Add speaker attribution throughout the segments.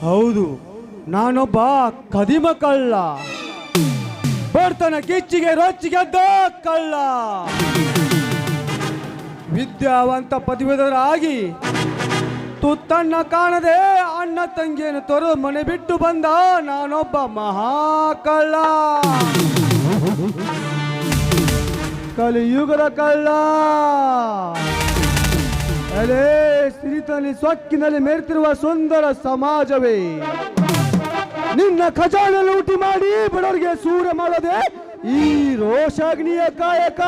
Speaker 1: ಹೌದು, ನಾನೊಬ್ಬ ಕದಿಮ ಕಳ್ಳ, ಬರ್ತನ ಕಿಚ್ಚಿಗೆ ರೊಚ್ಚಿಗೆದ್ದ ಕಳ್ಳ. ವಿದ್ಯಾವಂತ ಪದವೀಧರರಾಗಿ ತುತ್ತನ್ನ ಕಾಣದೆ ಅಣ್ಣ ತಂಗಿಯನ್ನು ತೊರೆದು ಮನೆ ಬಿಟ್ಟು ಬಂದ ನಾನೊಬ್ಬ ಮಹಾಕಳ್ಳ, ಕಲಿಯುಗದ ಕಳ್ಳ. ಅಲೇ ಸಿರಿತನಲ್ಲಿ ಸೊಕ್ಕಿನಲ್ಲಿ ಮೆರೆತಿರುವ ಸುಂದರ ಸಮಾಜವೇ, ನಿನ್ನ ಖಜಾನೆ ಲೂಟಿ ಮಾಡಿ ಬಡವರಿಗೆ ಸೂರ್ಯ ಮಾಡೋದೆ ಈ ರೋಷಾಗ್ನಿಯ ಕಾಯಕ.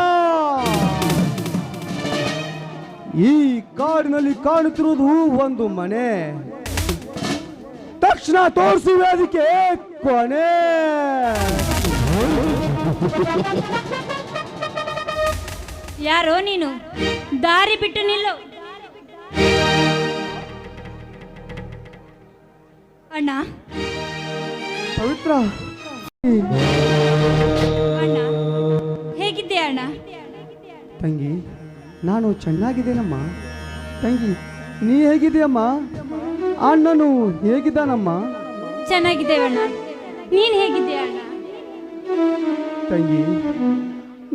Speaker 1: ಈ ಕಾಡಿನಲ್ಲಿ ಕಾಣುತ್ತಿರುವುದು ಒಂದು ಮನೆ, ತಕ್ಷಣ ತೋರಿಸುವೆ ಅದಕ್ಕೆ ಕೊನೆ.
Speaker 2: ಯಾರೋ ನೀನು, ದಾರಿ ಬಿಟ್ಟು ನಿಲ್ಲು. ಅಣ್ಣ,
Speaker 1: ಪವಿತ್ರ,
Speaker 2: ಅಣ್ಣ ಹೇಗಿದ್ದೆ ಅಣ್ಣ?
Speaker 1: ತಂಗಿ, ನಾನು ಚೆನ್ನಾಗಿದ್ದೇನಮ್ಮ. ತಂಗಿ, ನೀ ಹೇಗಿದೆಯಮ್ಮ? ಅಣ್ಣನು ಹೇಗಿದ್ದಾನಮ್ಮ?
Speaker 2: ಚೆನ್ನಾಗಿದ್ದೇವಣ್ಣ, ನೀನ್ ಹೇಗಿದ್ದೀಯ ಅಣ್ಣ?
Speaker 1: ತಂಗಿ,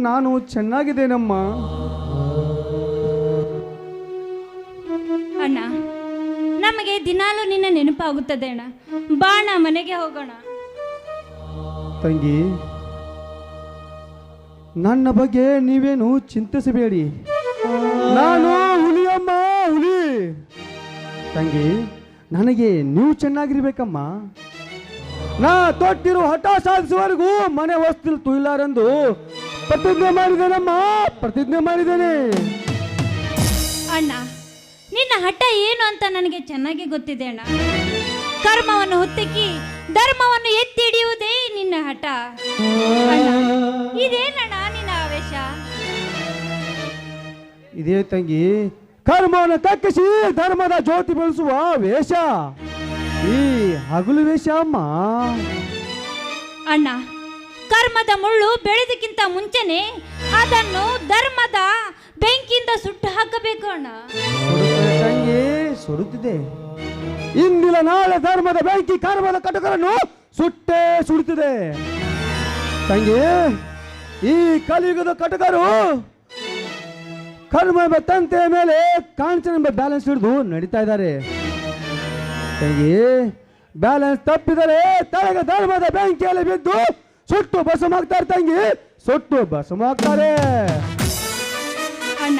Speaker 1: ನಾನು ಚೆನ್ನಾಗಿದ್ದೇನಮ್ಮ.
Speaker 2: ಅಣ್ಣ, ನಮಗೆ ದಿನಾಲೂ ನಿನ್ನ ನೆನಪಾಗುತ್ತದೆ ಅಣ್ಣ. ಬಾಣ ಮನೆಗೆ ಹೋಗೋಣ.
Speaker 1: ತಂಗಿ, ನನ್ನ ಬಗ್ಗೆ ನೀವೇನು ಚಿಂತಿಸಬೇಡಿ, ನಾನು ಹುಲಿಯಮ್ಮ, ಹುಲಿ. ತಂಗಿ, ನನಗೆ ನೀವು ಚೆನ್ನಾಗಿರ್ಬೇಕಮ್ಮ. ನಾ ತೊಟ್ಟಿರೋ ಹಠ ಸಾಧಿಸುವವರೆಗೂ ಮನೆ ವಸ್ತು ತುಯ್ಲಾರೆಂದು ಪ್ರತಿಜ್ಞೆ ಮಾಡಿದ್ದೇನಮ್ಮ, ಪ್ರತಿಜ್ಞೆ ಮಾಡಿದ್ದೇನೆ.
Speaker 2: ಅಣ್ಣ, ನಿನ್ನ ಹಠ ಏನು ಅಂತ ನನಗೆ ಚೆನ್ನಾಗಿ ಗೊತ್ತಿದೆ ಅಣ್ಣ. ಕರ್ಮವನ್ನು ಹೊತ್ತಕ್ಕಿ ಧರ್ಮವನ್ನು ಎತ್ತಿ ಹಿಡಿಯುವುದೇ ನಿನ್ನ ಹಠ. ಅಣ್ಣ, ಇದೇನಣ್ಣ ನಿನ್ನ ಆವೇಶ?
Speaker 1: ಇದೇ ತಂಗಿ, ಕರ್ಮವನ್ನು ತಕ್ಕಿಸಿ ಧರ್ಮದ ಜ್ಯೋತಿ ಬೆಳೆಸುವ ವೇಷ, ಈ ಹಗಲು ವೇಷ ಅಮ್ಮ.
Speaker 2: ಅಣ್ಣ, ಕರ್ಮದ ಮುಳ್ಳು ಬೆಳೆದಕ್ಕಿಂತ ಮುಂಚೆನೆ ಅದನ್ನು ಧರ್ಮದ ಬೆಂಕಿಯಿಂದ ಸುಟ್ಟು ಹಾಕಬೇಕು ಅಣ್ಣ.
Speaker 1: ತಂಗಿ, ಸುಡುತ್ತಿದೆ. ಇಂದಿನ ನಾಳೆ ಧರ್ಮದ ಬೆಂಕಿ ಕರ್ಮದ ಕಟಕರನ್ನು ಸುಟ್ಟೇ ಸುಡುತ್ತಿದೆ. ತಂಗಿ, ಈ ಕಲಿಯುಗದ ಕಟಕರು ಕರ್ಮ ಎಂಬ ತಂತೆಯ ಮೇಲೆ ಕಾಂಚನ ಎಂಬ ಬ್ಯಾಲೆನ್ಸ್ ಹಿಡಿದು ನಡೀತಾ ಇದ್ದಾರೆ. ತಂಗಿ, ಬ್ಯಾಲೆನ್ಸ್ ತಪ್ಪಿದರೆ ತಲೆಗೆ ಧರ್ಮದ ಬೆಂಕಿಯಲ್ಲಿ ಬಿದ್ದು ಸುಟ್ಟು ಭಸ್ಮಾಗ್ತಾರೆ. ತಂಗಿ, ಸುಟ್ಟು ಭಸ್ಮಾಗ್ತಾರೆ.
Speaker 2: ಅಣ್ಣ,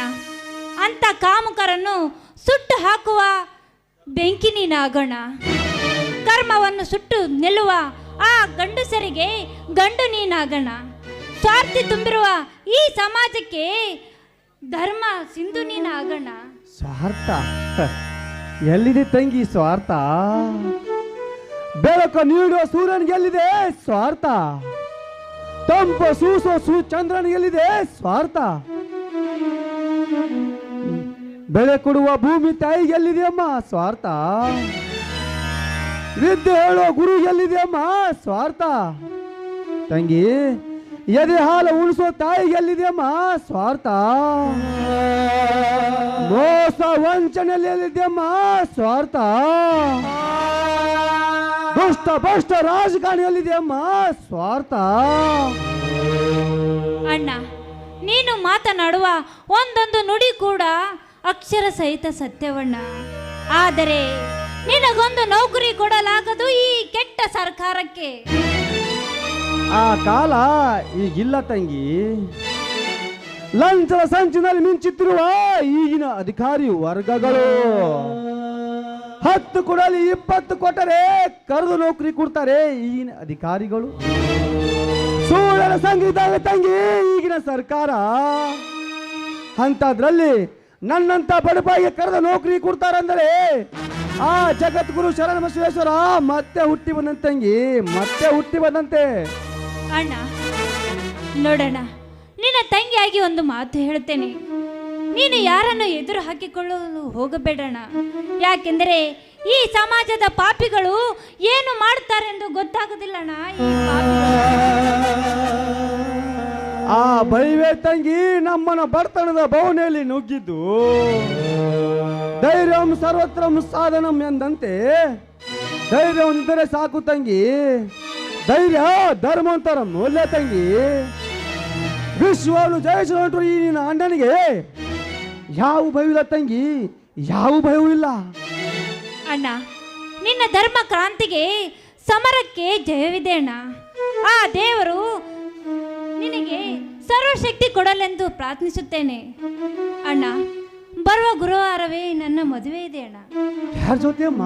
Speaker 2: ಅಂತ ಕಾಮುಕರನ್ನು ಸುಟ್ಟು ಹಾಕುವ ಬೆಂಕಿ ನೀನಾಗೋಣ. ಕರ್ಮವನ್ನು ಸುಟ್ಟು ನಿಲ್ಲುವ ಆ ಗಂಡಸರಿಗೆ ಗಂಡು ನೀನಾಗೋಣ. ಸ್ವಾರ್ಥಿ ತುಂಬಿರುವ ಈ ಸಮಾಜಕ್ಕೆ ಧರ್ಮ ಸಿಂಧು ನೀನಾಗೋಣ.
Speaker 1: ಸ್ವಾರ್ಥ ಎಲ್ಲಿದೆ ತಂಗಿ? ಸ್ವಾರ್ಥ ಬೆಳಕು ನೀಡುವ ಸೂರ್ಯನಿಗೆ ಎಲ್ಲಿದೆ ಸ್ವಾರ್ಥ? ತಂಪು ಸೂಸೋ ಚಂದ್ರನಿಗೆ ಎಲ್ಲಿದೆ ಸ್ವಾರ್ಥ? ಬೆಳೆ ಕೊಡುವ ಭೂಮಿ ತಾಯಿಗೆ ಎಲ್ಲಿದೆಯಮ್ಮ ಸ್ವಾರ್ಥ? ವಿದ್ಯೆ ಹೇಳುವ ಗುರು ಎಲ್ಲಿದೆಯಮ್ಮ ಸ್ವಾರ್ಥ? ತಂಗಿ, ಎದೆ ಹಾಲು ಉಳಿಸೋ ತಾಯಿಗೆ ಎಲ್ಲಿದೆಯಮ್ಮ ಸ್ವಾರ್ಥ? ಮೋಸ ವಂಚನೆಯಲ್ಲಿ ಎಲ್ಲಿದೆಯಮ್ಮ ಸ್ವಾರ್ಥ? ದುಷ್ಟ ಭ್ರಷ್ಟ ರಾಜಕಾರಣಿಯಲ್ಲಿದೆಯಮ್ಮ ಸ್ವಾರ್ಥ?
Speaker 2: ಅಣ್ಣ, ನೀನು ಮಾತನಾಡುವ ಒಂದೊಂದು ನುಡಿ ಕೂಡ ಅಕ್ಷರ ಸಹಿತ ಸತ್ಯವಣ್ಣ. ಆದರೆ ನಿನಗೊಂದು ನೌಕರಿ ಕೊಡಲಾಗದು ಈ ಕೆಟ್ಟ ಸರ್ಕಾರಕ್ಕೆ.
Speaker 1: ಆ ಕಾಲ ಈಗಿಲ್ಲ ತಂಗಿ. ಲಂಚದ ಸಂಚಿನಲ್ಲಿ ಮಿಂಚುತ್ತಿರುವ ಈಗಿನ ಅಧಿಕಾರಿ ವರ್ಗಗಳು 10 ಕೊಡಲಿ 20 ಕೊಟ್ಟರೆ ಕರೆದು ನೌಕರಿ ಕೊಡ್ತಾರೆ ಈಗಿನ ಅಧಿಕಾರಿಗಳು. ಸುಳ್ಳರ ಸಂಗೀತ ತಂಗಿ ಈಗಿನ ಸರ್ಕಾರ. ಅಂತದ್ರಲ್ಲಿ ನನ್ನಂತ ಬಡಪಾಯಿಗೆ ಕರೆದ ನೌಕರಿ ಕೊಡ್ತಾರಂದರೆ ಆ ಜಗದ್ಗುರು ಶರಣ ಬಸವೇಶ್ವರ ಮತ್ತೆ ಹುಟ್ಟಿ ಬಂದಂತೆ ತಂಗಿ, ಮತ್ತೆ ಹುಟ್ಟಿ ಬಂದಂತೆ.
Speaker 2: ಅಣ್ಣ, ನೋಡೋಣ, ನಿನ್ನ ತಂಗಿಯಾಗಿ ಒಂದು ಮಾತು ಹೇಳ್ತೇನೆ. ನೀನು ಯಾರನ್ನು ಎದುರು ಹಾಕಿಕೊಳ್ಳಲು ಹೋಗಬೇಡಣ. ಯಾಕೆಂದರೆ ಈ ಸಮಾಜದ ಪಾಪಿಗಳು ಏನು ಮಾಡ್ತಾರೆಂದು ಗೊತ್ತಾಗೋದಿಲ್ಲಣ್ಣ. ಈ ಪಾಪಿಗಳು
Speaker 1: ಆ ಬೈವೆ ತಂಗಿ ನಮ್ಮನ ಬರ್ತನದ ಭವನೆಯಲ್ಲಿ ನುಗ್ಗಿದ್ದು ಧೈರ್ಯಂ ಸರ್ವತ್ರಂ ಸಾಧನಂ ಎಂದಂತೆ ಧೈರ್ಯವಿದ್ದರೆ ಸಾಕು ತಂಗಿ, ಧೈರ್ಯ ಧರ್ಮಾಂತರಂ ಒಳ್ಳೆ ತಂಗಿ. ವಿಶ್ವವನ್ನು ಜಯಿಸುವಂಟು ಈ ನಿನ್ನ ಅಣ್ಣನಿಗೆ ಯಾವ ಭಯವಿಲ್ಲ ತಂಗಿ, ಯಾವ ಭಯವೂ ಇಲ್ಲ.
Speaker 2: ಅಣ್ಣ, ನಿನ್ನ ಧರ್ಮ ಕ್ರಾಂತಿಗೆ ಸಮರಕ್ಕೆ ಜಯವಿದೆ ಅಣ್ಣ. ಆ ದೇವರು ನಿನಗೆ ಸರ್ವಶಕ್ತಿ ಕೊಡಲೆಂದು ಪ್ರಾರ್ಥಿಸುತ್ತೇನೆ ಅಣ್ಣ. ಬರುವ ಗುರುವಾರವೇ ನನ್ನ ಮದುವೆ ಇದೆ ಅಣ್ಣ.
Speaker 1: ಯಾರ ಜೊತೆ ಅಮ್ಮ?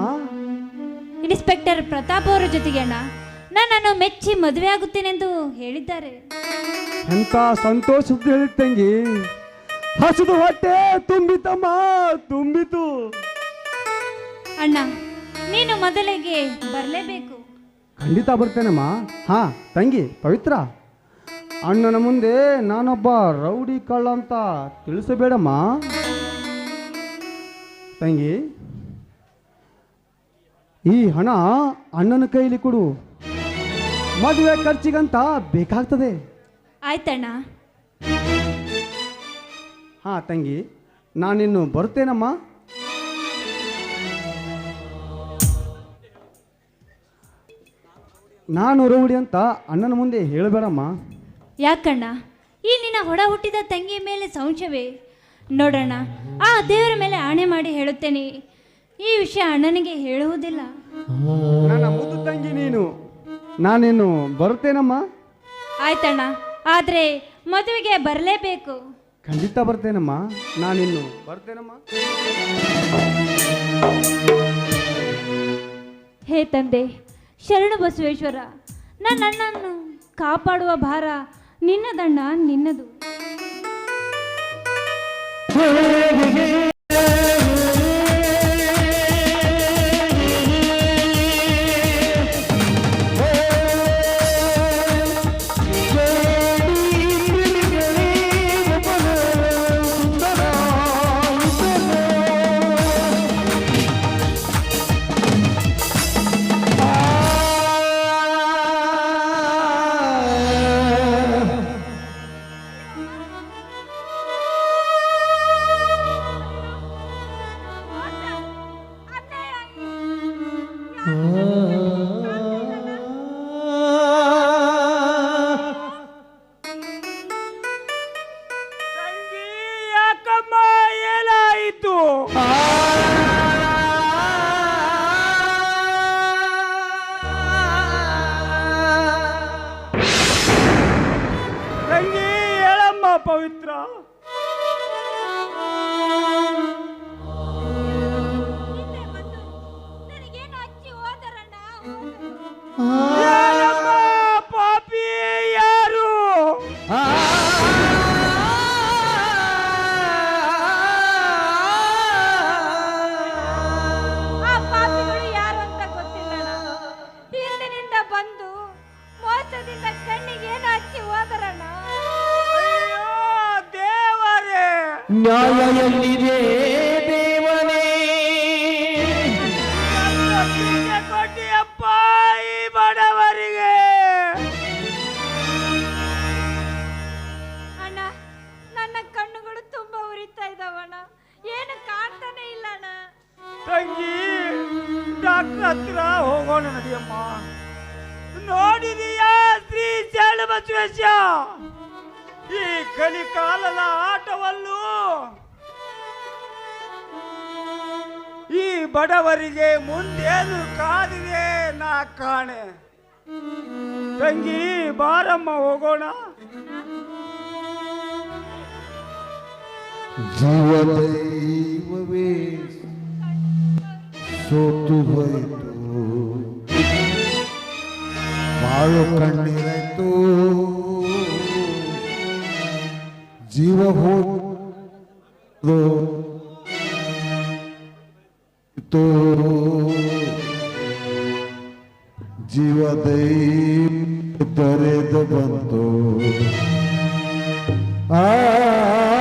Speaker 2: ಇನ್ಸ್ಪೆಕ್ಟರ್ ಪ್ರತಾಪ್ ಅವರ ಜೊತೆಗೆ ಅಣ್ಣ. ನನ್ನನ್ನು ಮೆಚ್ಚಿ ಮದುವೆ ಆಗುತ್ತೇನೆಂದು ಹೇಳಿದ್ದಾರೆ.
Speaker 1: ಎಂತ ಸಂತೋಷ ಹೇಳಿ ತಂಗಿ, ಹಸಿದು ಹೊಟ್ಟೆ ತುಂಬಿತಮ್ಮ, ತುಂಬಿತು.
Speaker 2: ಅಣ್ಣ, ನೀನು ಮೊದಲಿಗೆ ಬರಲೇಬೇಕು.
Speaker 1: ಖಂಡಿತ ಬರ್ತೇನಮ್ಮ. ಹಾ ತಂಗಿ ಪವಿತ್ರ, ಅಣ್ಣನ ಮುಂದೆ ನಾನೊಬ್ಬ ರೌಡಿ ಕಳ್ಳ ಅಂತ ತಿಳಿಸಬೇಡಮ್ಮ ತಂಗಿ. ಈ ಹಣ ಅಣ್ಣನ ಕೈಲಿ ಕೊಡು, ಮದುವೆ ಖರ್ಚಿಗಂತ ಬೇಕಾಗ್ತದೆ.
Speaker 2: ಆಯ್ತಣ್ಣ.
Speaker 1: ಹಾ ತಂಗಿ, ನಾನಿನ್ನು ಬರ್ತೇನಮ್ಮ. ನಾನು ರೌಡಿ ಅಂತ ಅಣ್ಣನ ಮುಂದೆ ಹೇಳಬೇಡಮ್ಮ.
Speaker 2: ಯಾಕಣ್ಣ, ಈ ನಿನ್ನ ಹೊಡ ಹುಟ್ಟಿದ ತಂಗಿಯ ಮೇಲೆ ಸಂಶಯವೇ? ನೋಡೋಣ, ಆ ದೇವರ ಮೇಲೆ ಆಣೆ ಮಾಡಿ ಹೇಳುತ್ತೇನೆ, ಈ ವಿಷಯ ಅಣ್ಣನಿಗೆ ಹೇಳುವುದಿಲ್ಲ.
Speaker 1: ನನ್ನ ಮುದ್ದು ತಂಗಿ ನೀನು, ನಾನಿನ್ನು ಬರ್ತೇನಮ್ಮ.
Speaker 2: ಆಯ್ತಣ್ಣ, ಆದರೆ ಮದುವೆಗೆ ಬರಲೇಬೇಕು.
Speaker 1: ಖಂಡಿತ ಬರ್ತೇನಮ್ಮ, ನಾನಿನ್ನು ಬರ್ತೇನಮ್ಮ.
Speaker 2: ಹೇ ತಂದೆ ಶರಣು ಬಸವೇಶ್ವರ, ನನ್ನ ಅಣ್ಣನ್ನು ಕಾಪಾಡುವ ಭಾರ ನಿನ್ನದಣ್ಣ, ನಿನ್ನದು.
Speaker 1: ಪವಿತ್ರ, ಪಾಪಿ ಯಾರು?
Speaker 2: ಪಾಪಿಗಳು ಯಾರು ಅಂತ ಗೊತ್ತಿಲ್ಲ. ಹಿಂದಿನಿಂದ ಬಂದು ಮೋಸದಿಂದ ಕಣ್ಣಿಗೆ ಏನು ಹಚ್ಚಿ ಹೋದರಣ್ಣ.
Speaker 3: ನ್ಯಾಯ ಎಲ್ಲಿದೆ ದೇವನೇ?
Speaker 1: ಕೊಟ್ಟಿಯಪ್ಪ ಈ ಬಡವರಿಗೆ.
Speaker 2: ಅಣ್ಣ, ನನ್ನ ಕಣ್ಣುಗಳು ತುಂಬಾ ಉರಿತಾ ಇದ್ದಾವಣ್ಣ, ಏನು ಕಾಣ್ತಾನೆ ಇಲ್ಲ ಅಣ್ಣ.
Speaker 1: ತಂಗಿ, ಡಾಕ್ಟರ್ ಹತ್ರ ಹೋಗೋಣ ನಡಿಯಮ್ಮ. ನೋಡಿದೀಯಾ ಶ್ರೀ ಶರಣ ಬಸವೇಶ, ಈ ಕಲಿಕಾಲದ ಆಟವಲ್ಲೂ ಈ ಬಡವರಿಗೆ ಮುಂದೇನು ಕಾದಿದೆ ನಾ ಕಾಣೆ. ತಂಗಿ ಬಾರಮ್ಮ ಹೋಗೋಣ.
Speaker 3: ಜೀವದೈವವೇ ಸೋತು ಹೋಯಿತು, ಬಾಳು ಕಣ್ಣೀರಾಯ್ತು, ಜೀವ ಹೋದು ಜೀವದೈ ದೊರೆದು ಬಂತು.